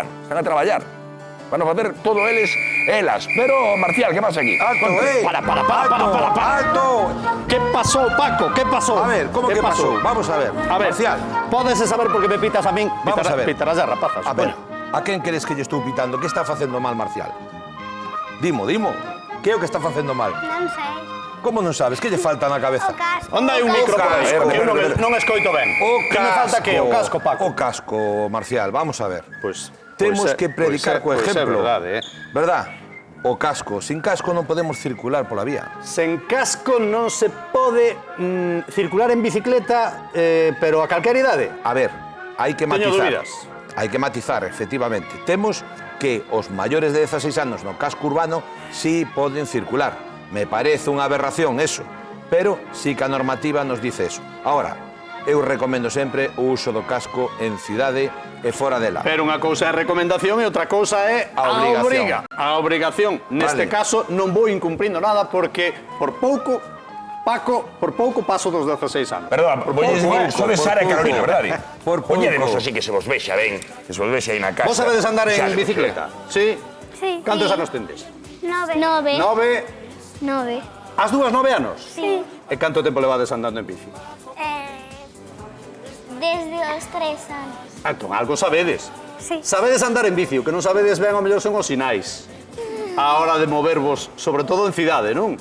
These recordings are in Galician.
paran, están a traballar. Van a facer todo eles, elas. Pero, Marcial, que pasa aquí? ¡Alto, Para. ¡Alto! ¿Qué pasó, Paco? ¿Qué pasó? A ver, ¿cómo que pasó? Vamos a ver. A ver, Marcial, podes saber por que me pitas a min? Vamos a ver. Pitarás a rapazas. a ver, a quen queres que lle estou pitando? Que está facendo mal, Marcial? Dimo. Que é o que está facendo mal? Non sei. Como non sabes? Que lle falta na cabeza? O casco. Onde hai un micro por aí? casco. Que non escoito ben. Que me falta que? O casco, Paco. O casco, Marcial, vamos a ver. Pois Temos que predicar co ejemplo. verdade, Verdad? O casco. Sin casco non podemos circular pola vía. Sen casco non se pode circular en bicicleta, pero a calquera idade. A ver, hai que Teño matizar. dúbidas. Hai que matizar, efectivamente. Temos que os maiores de 16 anos no casco urbano sí poden circular. Me parece unha aberración eso, pero sí que a normativa nos dice eso. Ahora, eu recomendo sempre o uso do casco en cidade e fora dela. Pero unha cousa é a recomendación e outra cousa é a obrigación. Neste caso non vou incumprindo nada porque por pouco, Paco, por pouco paso dos 16 anos. Perdón, só de Sara e Carolina, verdade? Por pouco. Poñedemos así que se vos vexa ben, que se vos vexa aí na casa. Vos sabedes andar Xa, en bicicleta? Sí? Sí. Cantos anos tendes? 9. 9. As dúas 9 anos? Sí. E canto tempo levades andando en bici? Desde os 3 anos. Entón, algo sabedes. Sí. Sabedes andar en bici, o que non sabedes ben ao mellor son os sinais. A hora de movervos, sobre todo en cidade, non?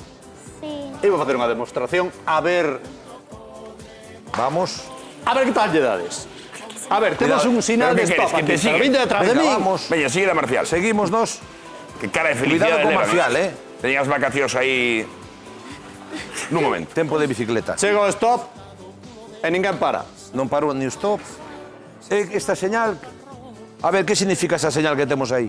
Sí. Eu vou facer unha demostración, a ver Vamos. que tal lle dades. A ver, temos un sinal de stop Que te aquí, sigue. pero vinte detrás de Venga, mí. vamos. Veña, sigue a Marcial. Seguimos nos. Que cara de Cuidado felicidade con leva, Marcial, Teñas vacacións aí nun momento. Tempo de bicicleta. Chego ao stop e ninguén para. Non parou ni o stop. Esta señal... A ver, que significa esa señal que temos aí?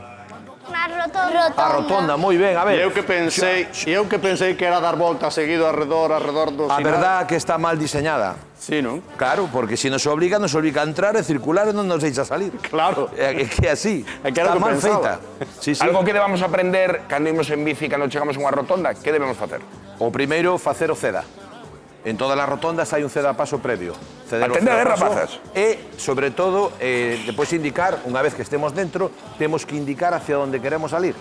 Na rotonda. A rotonda, moi ben, a E ver. eu que pensei que era dar volta seguido arredor do A sinal. verdad que está mal diseñada. Sí, non? Claro, porque se nos obliga a entrar e circular e non nos deixa salir. Claro. É que é así. É que era Está o que mal pensaba. feita. Sí, sí. Algo que debamos aprender cando imos en bici, cando chegamos a unha rotonda, que debemos facer? O primeiro, facer o ceda. En todas as rotondas hai un ceda paso previo. Ceder o Atender, ceda paso rapazas. E, sobre todo, depois indicar, unha vez que estemos dentro, temos que indicar hacia onde queremos salir.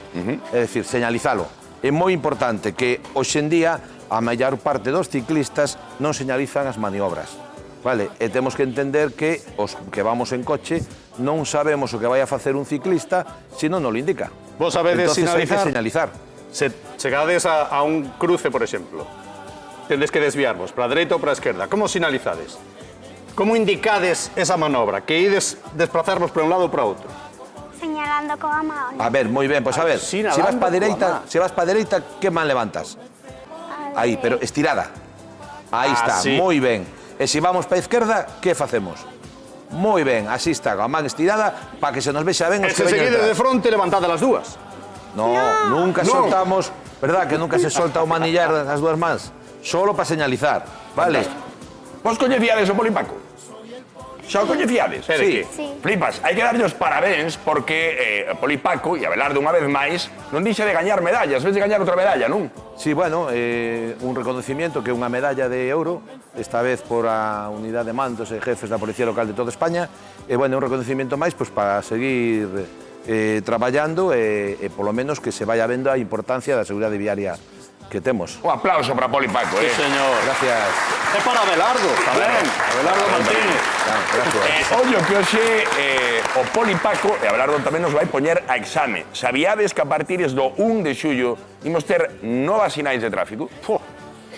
É dicir, señalizalo. É moi importante que, hoxe en día, a maior parte dos ciclistas non señalizan as maniobras. Vale? E temos que entender que os que vamos en coche non sabemos o que vai a facer un ciclista se non nos lo indica. Vos sabedes Entonces, hai que sinalizar? señalizar. Se chegades a un cruce, por exemplo, tendes que desviarvos para a dereita ou para a esquerda. Como sinalizades? Como indicades esa manobra? Que ides desplazarvos para un lado ou para outro? Señalando coa mão. A ver, moi ben, pois a ver, se Sinalando vas para coa dereita, man. se vas para dereita, que man levantas? Aí, pero estirada. Aí está, sí. moi ben. E se vamos para a izquierda, que facemos? Moi ben, así está, coa man estirada, para que se nos vexa ben os E que se veñen seguides de detrás. fronte, levantade as dúas. No, nunca No. soltamos, verdad que nunca se solta o manillar das dúas mans, solo para señalizar, vale? Vos coñecíades o Polipaco? Xa o coñecíades? E de Sí. que? Sí. Flipas, hai que darlle os parabéns porque Polipaco, e Abelardo unha vez máis, non dixe de gañar medallas, vez de gañar outra medalla, non? Sí, bueno, un reconocimiento que é unha medalla de euro, esta vez por a unidade de mandos e jefes da Policía Local de toda España, e, bueno, un reconocimiento máis pois, para seguir traballando e polo menos que se vaya vendo a importancia da seguridade viaria que temos. Un aplauso para Polipaco, Sí, señor. Gracias. É para Abelardo, tamén. Abelardo Martínez. Gracias. Ollo que hoxe o Polipaco, e Abelardo tamén nos vai poñer a exame. Sabíades que a partires do 1 de xullo imos ter novas sinais de tráfico?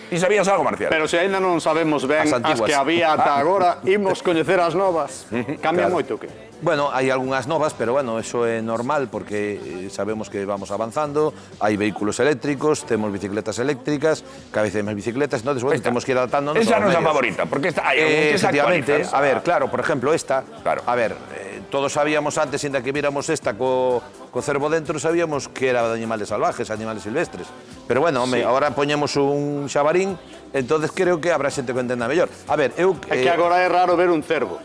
Ti sabías algo, Marcial? Pero se aínda non sabemos ben As as antiguas. que había ata agora, imos coñecer as novas. Cambia Claro. moito, que? Bueno, hai algunhas novas, pero bueno, eso é normal porque sabemos que vamos avanzando, hai vehículos eléctricos, temos bicicletas eléctricas, cada vez hai máis bicicletas, entonces, bueno, temos que ir adaptándonos Esa aos non é a medios. favorita, porque hai algún que se Efectivamente, actualizan. a ver, claro, por ejemplo, esta, Claro. a ver, todos sabíamos antes, ainda que viéramos esta co cervo dentro, sabíamos que era de animales salvajes, animales silvestres. Pero bueno, home, ahora poñemos un xabarín, entonces creo que habrá xente que o entenda mellor. A ver, eu... É que agora é raro ver un cervo.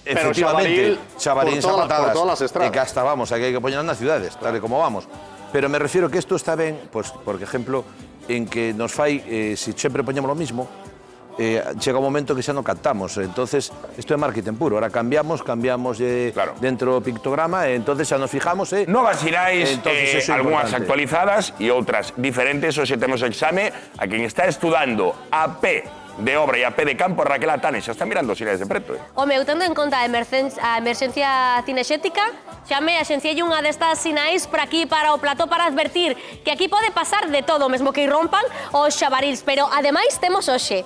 Pero Efectivamente, xabaril xabarín por zapatadas. todas as estradas. E que hasta vamos, aquí hai que poñer nas cidades, tal e como vamos. Pero me refiero que isto está ben, pues, por ejemplo, en que nos fai, se sempre poñemos lo mismo, chega un momento que xa non captamos. Entonces, isto é marketing puro. Ahora cambiamos dentro do pictograma, e entonces xa nos fijamos. Novas sinais, entonces eso é algunhas importante. actualizadas e outras diferentes. Hoxe temos o exame a quen está estudando a P de obra e a P de campo, Raquel Atane. Xa está mirando os sinais de preto. Home, eu tendo en conta a emerxencia cinexética, xa me axenciei unha destas sinais por aquí para o plató para advertir que aquí pode pasar de todo, mesmo que irrompan os xabarils, pero ademais temos hoxe